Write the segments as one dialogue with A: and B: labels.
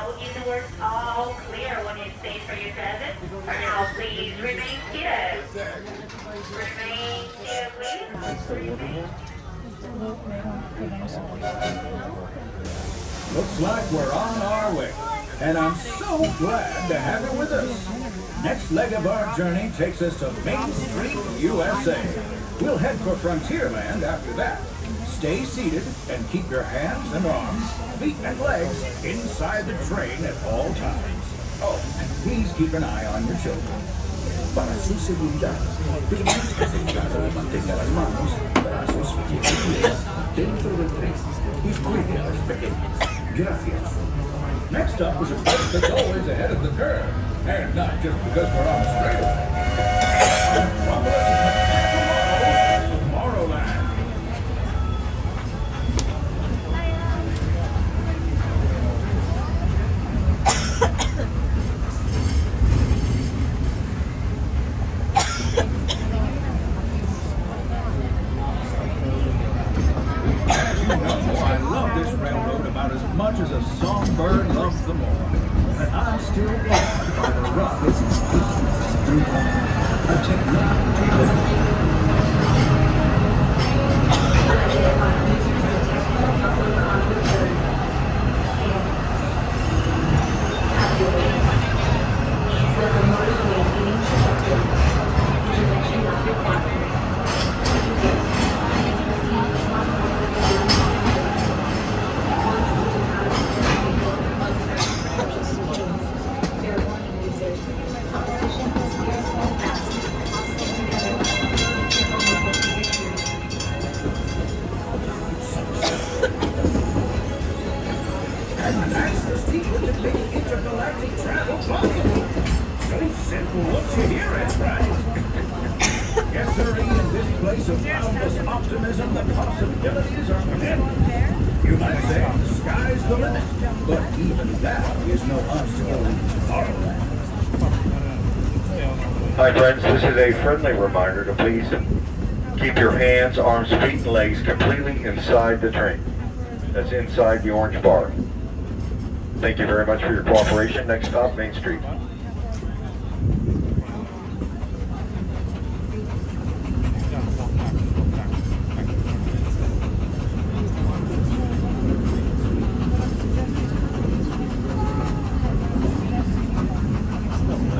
A: will give the word all clear when it stays for your transit. Now please remain seated. Remain seated, please.
B: Looks like we're on our way, and I'm so glad to have you with us. Next leg of our journey takes us to Main Street, USA. We'll head for Frontierland after that. Stay seated and keep your hands and arms, feet and legs inside the train at all times. Oh, and please keep an eye on your children. Para su seguridad, permanezca sentado y mantenga las manos, brazos, pies y pies dentro del tren y cuide a los pequeños. Gracias. Next up is a place that's always ahead of the curve, and not just because we're on Australia. Tomorrowland. I love this railroad about as much as a songbird loves the morn. And I'm still awed by the rockets and speeds through a technology. Optimism, the possibilities are immense. You might say the sky's the limit, but even that is no obstacle in Tomorrowland.
C: Hi friends, this is a friendly reminder to please keep your hands, arms, feet, and legs completely inside the train. That's inside the orange bar. Thank you very much for your cooperation. Next stop, Main Street.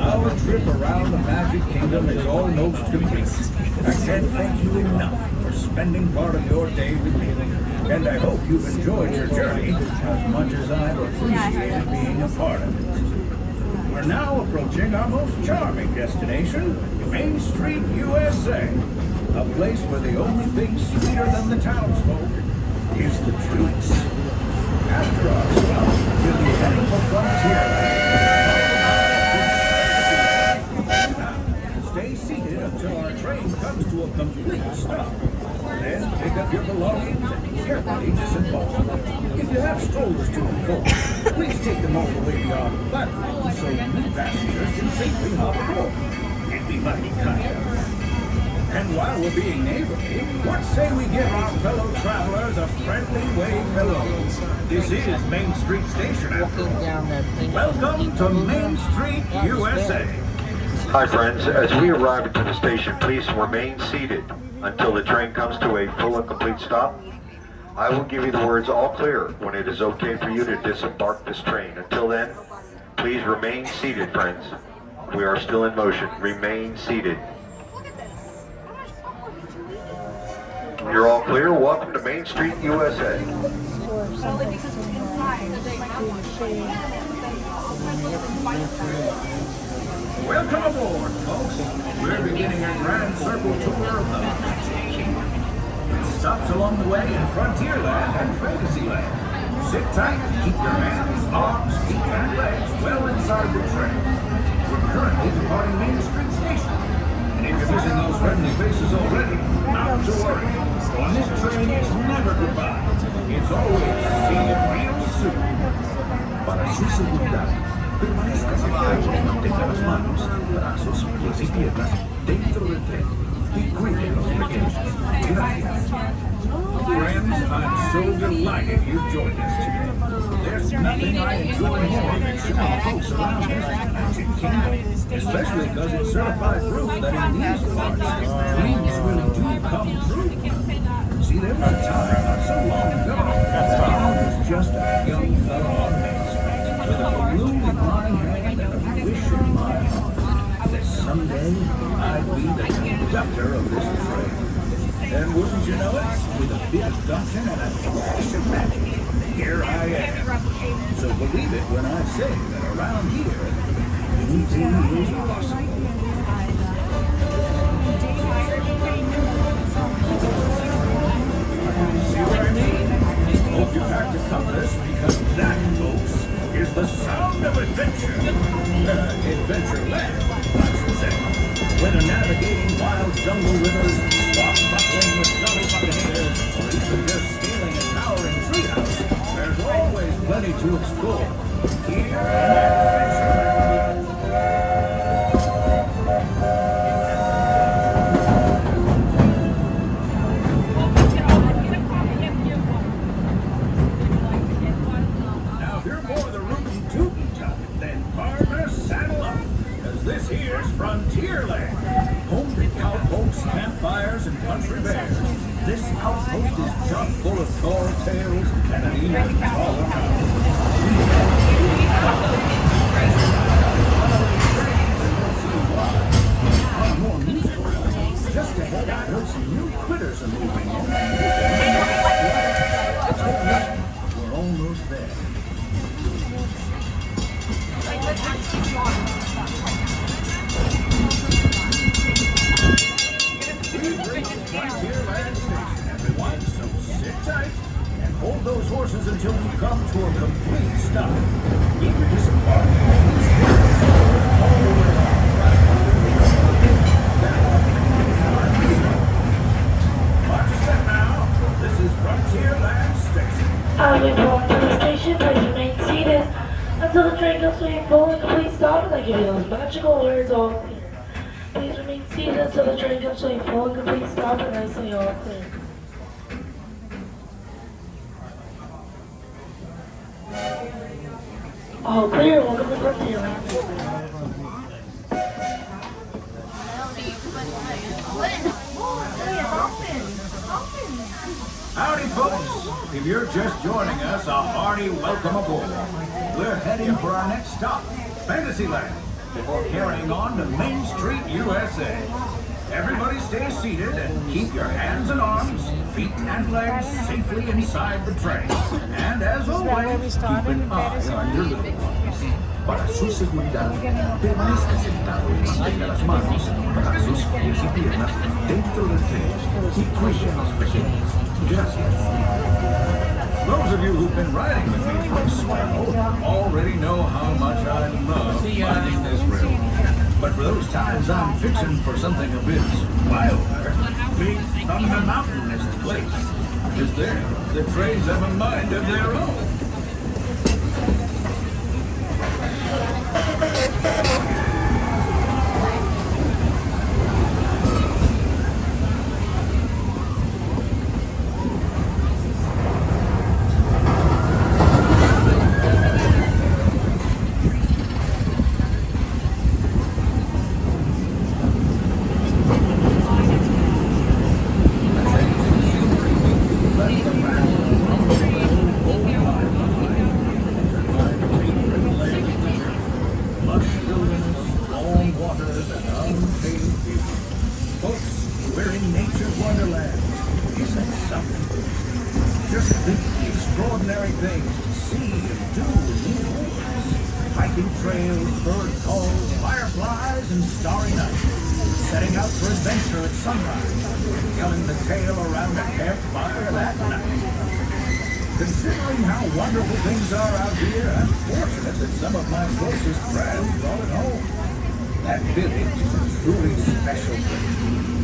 B: Our trip around the Magic Kingdom is almost complete. I can't thank you enough for spending part of your day with me, and I hope you've enjoyed your journey as much as I've appreciated being a part of it. We're now approaching our most charming destination, Main Street, USA, a place where the only thing sweeter than the townsfolk is the treats. After our stop, we'll be heading for Frontierland. Stay seated until our train comes to a complete stop. Then pick up your belongings and carefully disembark. If you have strollers to unfold, please take them all the way beyond the platform so new passengers can safely hop aboard. It'd be mighty kind of us. And while we're being neighborly, what say we give our fellow travelers a friendly wave hello? This is Main Street Station after all. Welcome to Main Street, USA.
C: Hi friends, as we arrive at the station, please remain seated until the train comes to a full and complete stop. I will give you the words all clear when it is okay for you to disembark this train. Until then, please remain seated, friends. We are still in motion. Remain seated. You're all clear. Welcome to Main Street, USA.
B: Welcome aboard, folks. We're beginning a grand circle tour of the Magic Kingdom. It stops along the way in Frontierland and Fantasyland. Sit tight and keep your hands, arms, feet, and legs well inside the train. We're currently departing Main Street Station. And if you're missing those friendly faces already, not to worry. On this train, it's never goodbye. It's always see you real soon. Para su seguridad, permanezca sentado y mantenga las manos, brazos, pies y piernas dentro del tren Be greeted with gracias. Friends, I'm so delighted you've joined us today. There's nothing I enjoy more than showing folks around this magic kingdom, especially because it's certified proof that in these parts, dreams really do come true. See, there was a time not so long ago when I was just a young fellow on Main Street with a balloon in my hand and a wish in my heart that someday I'd be the conductor of this train. And wouldn't you know it, with a bit of gumption and a flash of magic, here I am. So believe it when I say that around here, anything is possible. See what I mean? Hope you packed a compass, because that, folks, is the sound of adventure. Adventureland, I should say. Whether navigating wild jungle rivers, swashbuckling with gully buccaneers, or even just scaling a towering treehouse, there's always plenty to explore here in Adventureland. Now, if you're more the rootin' tootin' type, then partner, saddle up, because this here's Frontierland, home to cowpokes, campfires, and country bears. This outpost is chock full of tall tales and an even taller house. On more musical lines, just ahead I heard some new critters are moving in. We're almost there. We've reached Fantasyland Station, everyone, so sit tight and hold those horses until we come to a complete stop. Eager to disembark, please all the way on. Watch your step now. This is Fantasyland Station.
D: As we pull into the station, please remain seated until the train comes to a full and complete stop, and I give you those magical words, all clear. Please remain seated until the train comes to a full and complete stop, and I say all clear. All clear, welcome to Frontierland.
B: Howdy, folks. If you're just joining us, a hearty welcome aboard. We're heading for our next stop, Fantasyland, before carrying on to Main Street, USA. Everybody stay seated and keep your hands and arms, feet and legs safely inside the train. And as always, keep an eye on your little ones. Para su seguridad, permanezca sentado y mantenga las manos, brazos, pies y piernas dentro del tren y cuide a los pequeños. Gracias. Those of you who've been riding with me from Swell already know how much I love riding this railroad. But for those times I'm fixing for something a bit wilder, Big Thunder Mountain is the place. Because there, the trains have a mind of their own. Considering how wonderful things are out here, I'm fortunate that some of my closest friends call it home. That village is a truly special place.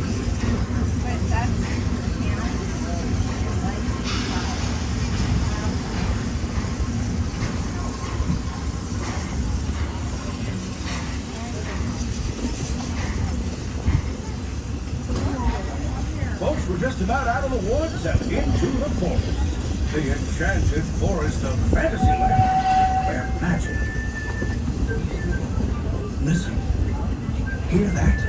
B: about out of the woods and into the forest. The enchanted forest of Fantasyland, where magic. Listen, hear that?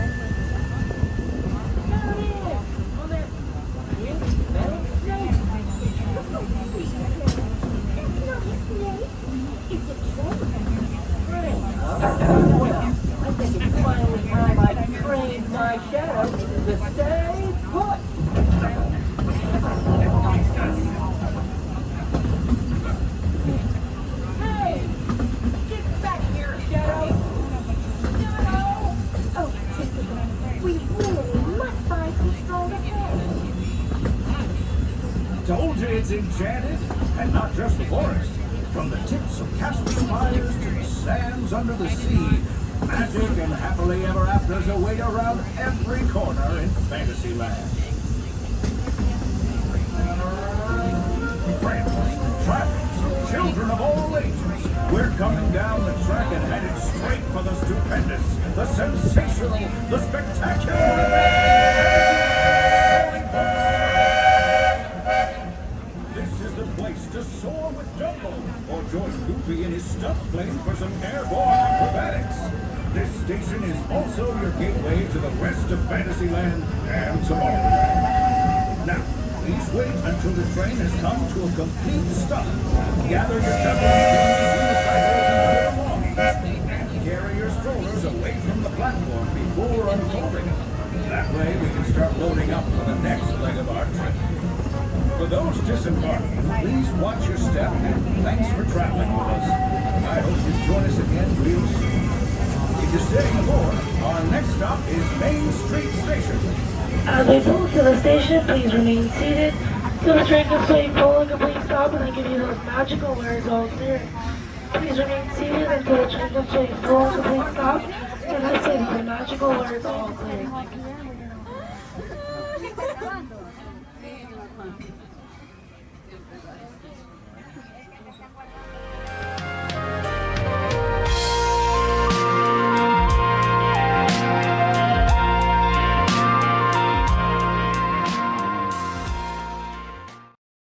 E: I think it's finally time I trained my shadow to stay put. Hey! Get back here, Shadow! Shadow!
F: Oh, Tiffany, we really must find some stronger hands.
B: Told you it's enchanted, and not just the forest. From the tips of castle spires to the sands under the sea, magic and happily ever afters await around every corner in Fantasyland. Friends, travelers, children of all ages, we're coming down the track and headed straight for the stupendous, the sensational, the spectacular. This is the place to soar with Dumbo, or join Goofy in his stunt plane for some airborne acrobatics. This station is also your gateway to the rest of Fantasyland and Tomorrowland. Now, please wait until the train has come to a complete stop. Gather your juggling unicycles and other belongings, and carry your strollers away from the platform before unfolding them. That way we can start loading up for the next leg of our trip. For those disembarking, please watch your step and thanks for traveling with us. I hope you join us again real soon. If you're staying aboard, our next stop is Main Street Station.
D: As we pull to the station, please remain seated till the train comes to a full and complete stop, and I give you those magical words all clear. Please remain seated until the train comes to a full and complete stop, and I say the magical words all clear.